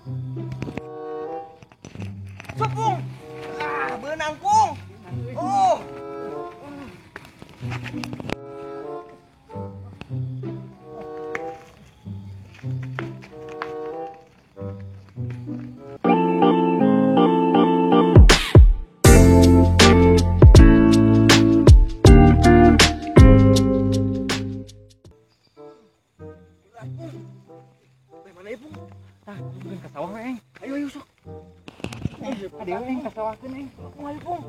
Sok Pung. Ah, beunang Pung. Oh. Mana ya Pung? Tah, mungkin ke sawah we, Eng. Ayo sok. Ada Eng ke sawahkeun Eng. Pung ayo Pung.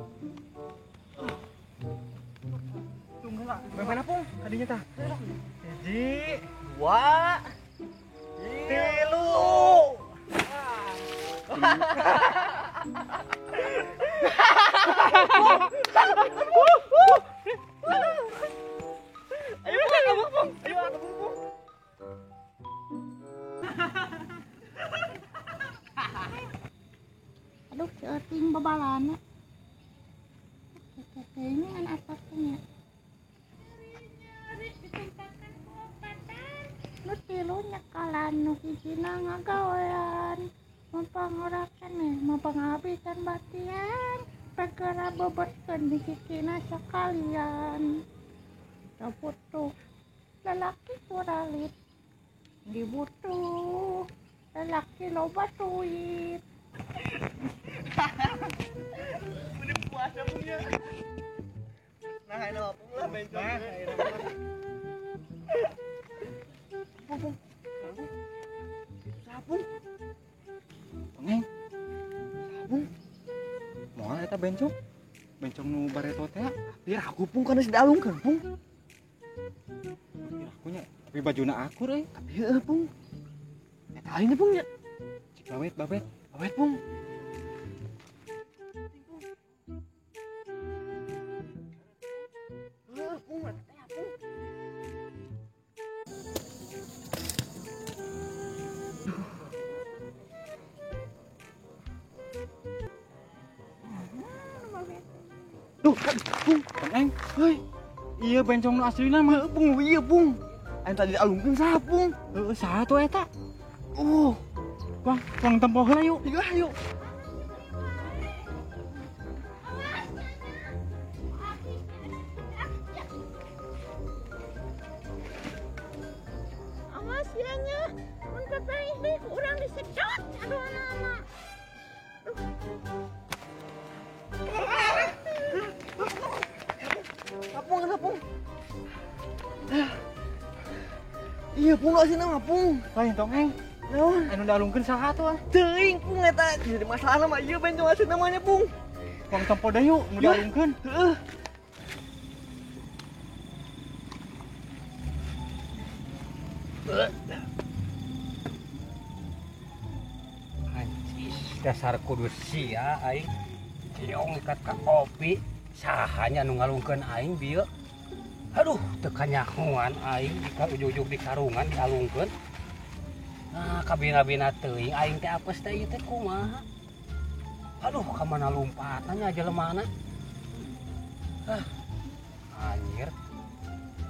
Tunggu lah. Mana Pung? Kadinya tah. 1, 2, 3. Ayo Pung, kabur Pung. Ayo kabur Pung. Aduh, ceuting babalana. Ini kan atasnya. Nu tilu nyekalan, nu hijina ngagawean. Mempangorakan mempangabikan batian. Segera bebetkeun dikikina sekalian. Kabutuh lelaki kuralit. Dibutuh lelaki loba duit. Udah puasa punya. Nah, ini apa lah bencong. Pung. Sabung. Neng. Sabung. Moal eta bencong. Bencong nu bareto teh. Biar aku Pung kana sidalungkeun Pung. Biar aku nya, tapi bajuna akur euy. Tapi heueuh Pung. Eta aing Pung nya. Cik babet Pung. Duh, Pung, Eng, heuy. Iya bencong nu aslina mah Pung, iya Pung. Aya tadi alungkeun saha Pung? Heueuh, saha tuh eta? Wang tempo heula yuk. Ayo. Awas ya nya, mun kataih deh urang disedot. Aduh anak-anak. Apung. Iya Pung asina mah Pung. Lain tong Eng. Naon? Anu dalungkeun saha atuh? Teuing Pung eta. Jadi masalahna mah ieu bencong asina namanya Pung. Wang tempo da yuk, nu dalungkeun. Heeh. Anjis, dasar kudu sia aing. Ciong ikat ka kopi, sahanya nu ngalungkeun aing bieu. Aduh, teu kanyahoan aing jika ujug-ujug di karungan dialungkeun. Nah, kabina-bina teuing aing teh apes teh ieu teh kumaha? Aduh, ka mana lompatna jelemana? Anjir.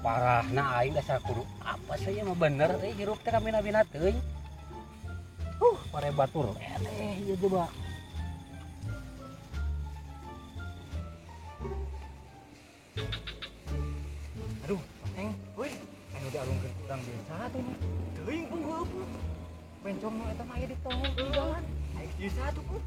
Parahna aing dasar kudu apa saja mah bener teh hirup teh kabina-bina teuing. Pare batur ieu coba. Aduh, Eng, weuy. Anu dialungkeun urang desa tuh mah. Teuing Pung heueuh Pung. Bencong nu eta mah aya di tong di jalan. Aing di satu Pung.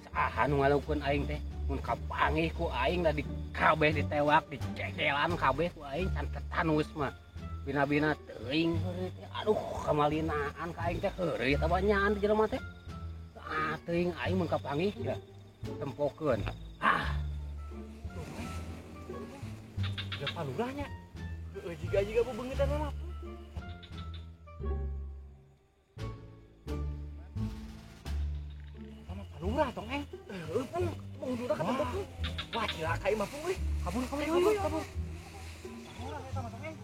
Saha nu ngalungkeun aing teh? Mun kapangih ku aing da di kabeh ditewak, dicegelan kabeh ku aing can tetanus mah. Bina-bina teuing heureut teh. Aduh, kamalinaan ka aing teh heureut eta banyaan di jelema teh. Teuing aing mun kapangih ya tempokeun. Ya palurahnya. Heueuh jiga bebeungetan mah. Sama palurah tong Eng. Heueuh Pung, mengudura ka tempat Pung. Wah, cilaka ieu mah Pung euy. Kabur. Palurah eta mah tong Eng.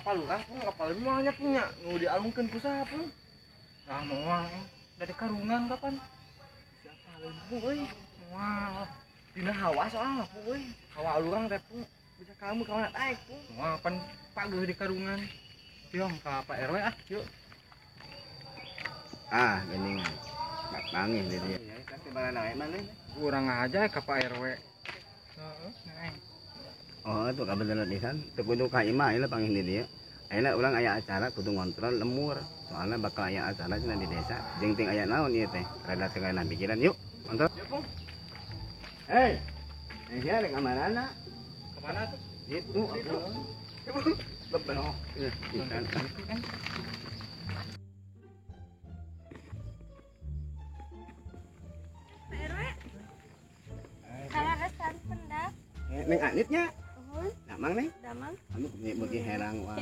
kapal lurah pung kapal semuanya punya nu dialungkeun ku saha pung nah moal dari karungan kapan siapa lain pung euy moal dina hawa soalna pung euy hawa lurang teh pung bisa kamu kawan naik pung moal pan pageuh di karungan yong ka Pak RW ah yuk Gening bangih di dia. Kasih bala naik mana? kurang aja ka Pak RW heeh Oh, itu kebetulan di sana. Itu kudu ka imah ieu pangih di dia. Ayeuna urang aya acara kudu ngontrol lemur. Soalnya bakal aya acara cenah di desa. Jeung ting aya naon ieu teh? Rada segala pikiran yuk. Kontrol. yuk pung Hei. Sia rek amarana. kemana tuh Itu aku. Bebeno. Ikan. Pak RW. Kalau resan pendak. Neng Anitnya. Uhun, Namang nih. damang. Anu beuki herang wae.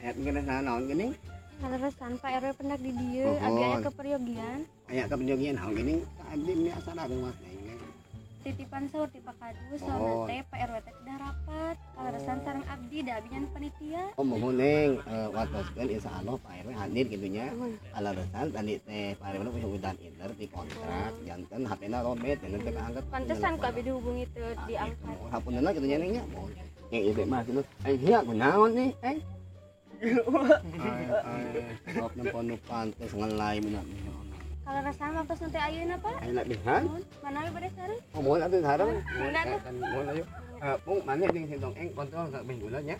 Ngena naon geuning? Kalau resan Pak RW pendak di dieu, Uhun. abi aya keperyogian. Aya ka penjogian naon geuning? Abdi ini asal rumah teh. Titipan saur ti Pak Kadus, Oh. soalna teh Pak RW teh tidak rapat. Kalau resan sareng abdi da abi nyan panitia. Oh mohon neng, watoskeun insya Allah Pak RW hadir gitunya. Uhun. Alasan tadi teh Pak RW punya udan inter di kontrak, jantan HP-na robet, jangan teh angkat. Pantesan ku abi dihubungi teu diangkat. Hapuntenna gitunya neng nya. Yang ieu mah kitu. Iya kunaon nih, Sok nempon nu pantes ngelai menang. Kalau resan waktu nanti ayeuna Pak. Ayeuna bihan. Uhun, mana we bade sareng? Oh mohon atuh sareng. Mohon atuh. Mohon ayo. Pung maneh jeung si Dong Eng kontrol ka minggulan nya.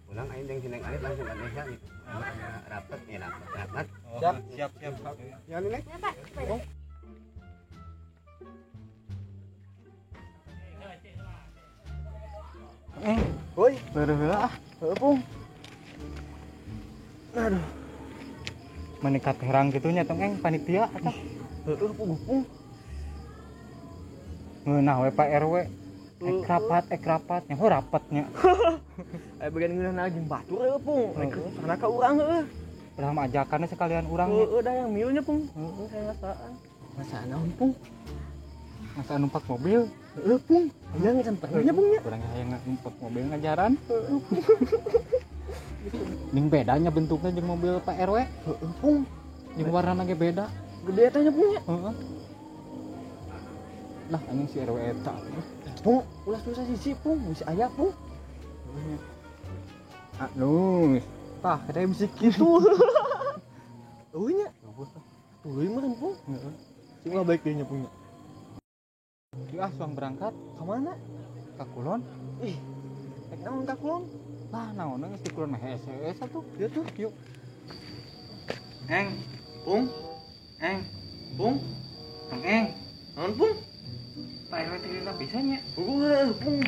Ulang aing jeung si Neng Alit langsung ka desa gitu. Rapet ya rapat. siap Ya nih. Ya Pak, sepeda. woi beureuh ah heuh pung aduh menikat herang gitunya tong eng panitia atah heuh pung ngeunah we Pak RW ek rapat nya rapatnya aya bagian ngeunah jeung batur heuh pung sana ka urang heuh udah ajakannya sekalian urang heuh da yang milunya pung heuh saya ngasaan ngasaan naon pung ngasaan numpak mobil heuh pung aya ngesan pernahnya pung nya urang aya numpak mobil ngajaran ning bedanya bentuknya jeung mobil Pak RW heuh pung jeung warnana ge beda gede teh nya pung nya heeh lah anjing si RW eta pung ulah susah sisi pung bisa aya pung anu tah kada bisa kitu euy nya tuluy mah pung heeh sing lah baik deui nya pung nya asuang berangkat ke mana ka Kulon ih rek naon ka Kulon lah naon geus di Kulon mah hees atuh ieu tuh yuk eng pung pung naon pung Pak RW teh lila bisa nya pung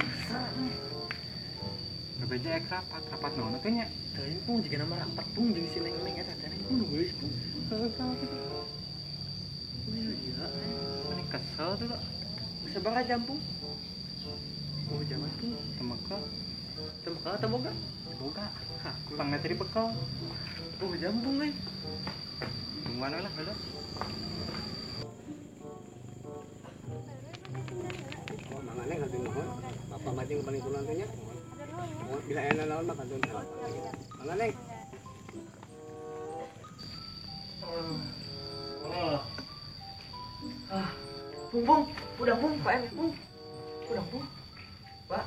bebeja ek rapat naon teh nya teuing pung jiga nama rapat pung jeung si leng-leng eta teh pung geus pung heuh sama kitu iya mending kesel tuh sabaraha jam pung oh jaman pung temeka boga hah pangna tadi bekal oh jam pung euy jeung mana lah heula Oh, mangane kadun mohon. Bapak mati paling kulon teh nya. Oh, bila aya naon mah kadun. Mangane. Pung, udah pung, Pak RW pung, udah pung, Pak.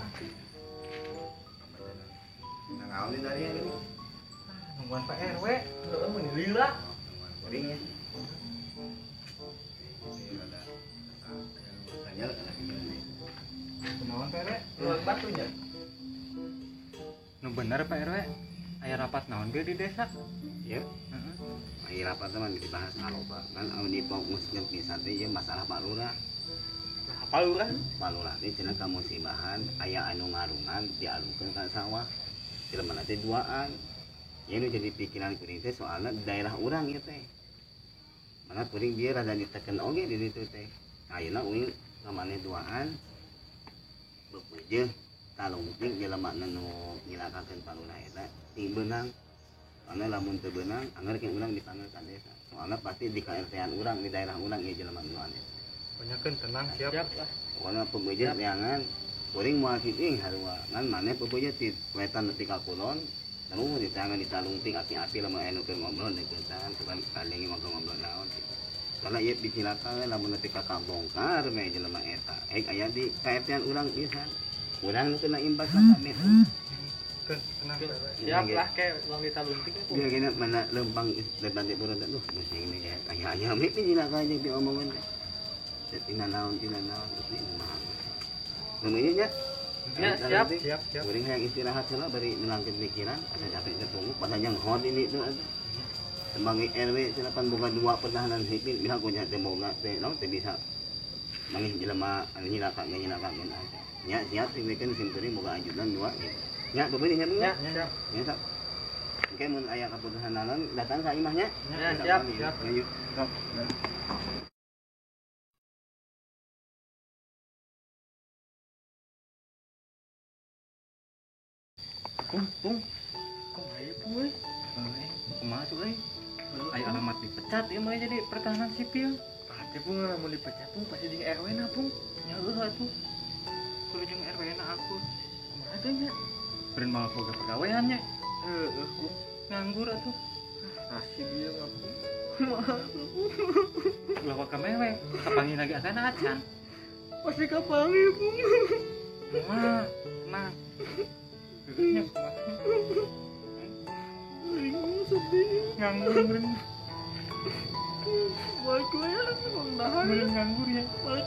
Nangaon di dari ini. Nungguan Pak RW, heeh mun lila. Kuring ya. Tanya Kunaon Pak RW? Luar batunya. Nu bener Pak RW, aya rapat naon ge di desa? ya. Heeh. Ai rapat teman dibahas aloba. Kan anu difokuskeun pisan teh ieu masalah Pak Lurah. Nah, apa lurah? Pak Lurah teh cenah ka musibahan aya anu ngarungan dialungkeun ka sawah. Jelema teh duaan. Ieu nu jadi pikiran kuring teh soalna di daerah urang ieu teh. Mana kuring bieu rada diteken oge di ditu teh. Ayeuna uing ka maneh duaan. Bepeujeuh talungting jelema nu nyilakakeun Pak Lurah eta ting beunang. Karena lamun teu beunang anggarkeun urang dipanggil ka desa. Soalna pasti di KRT-an urang di daerah urang ieu jelema duaan eta. Banyakeun tenang siap lah. Pokona pembeujeuh neangan kuring moal kiting harua ngan maneh pembeujeuh ti wetan nepi ka kulon Namun di tangan ditalungting api-api lama anu ke ngobrol di tangan tukang kalengi ngobrol-ngobrol naon gitu. Karena ieu dicilakan lamun teh kakak bongkar me jelema eta. Aya di KRT-an urang pisan. Urang nu kena imbas ka kami. Siap lah kayak uang ditalunting itu. Dia kena mana lempang depan di burung tuh mesti ini ya. Aya me dicilakan jeung diomongkeun. Tina naon terus ini mah. Namanya nya Ya, siap. Kuring yang istirahat heula bari nilangkeun pikiran, asa capek teh tunggu pada yang hot ini tuh ada. Sebagai RW silapan boga 2 pertahanan sipil bisa punya teh boga teh naon teh bisa mangih jelema anu nyilaka aja. Nya siap pikeun sim kuring boga ajudan 2 gitu. Nya bebeuni nya Ya, siap. Ya tak. Oke mun aya kaputusan naon datang ka imah nya. Ya, siap. Lanjut. Pung. Kok ayo pung euy? Kumaha tuh euy? Aya alamat dipecat ieu mah jadi pertahanan sipil. Pasti pung lamun dipecat pung pasti jeung RW na pung. Nya heuh atuh. Kudu jeung RW na aku. Kumaha teh nya? Beren mah boga pegawaian nya. Heuh pung. Nganggur atuh. Nasib ieu mah pung. Kumaha pung? Ulah ka meweng, kapangi lagi akan acan. Pasti kapangi pung. Kumaha? Tenang. Nya kumaha? Nganggur balik gue ya, nganggur ya balik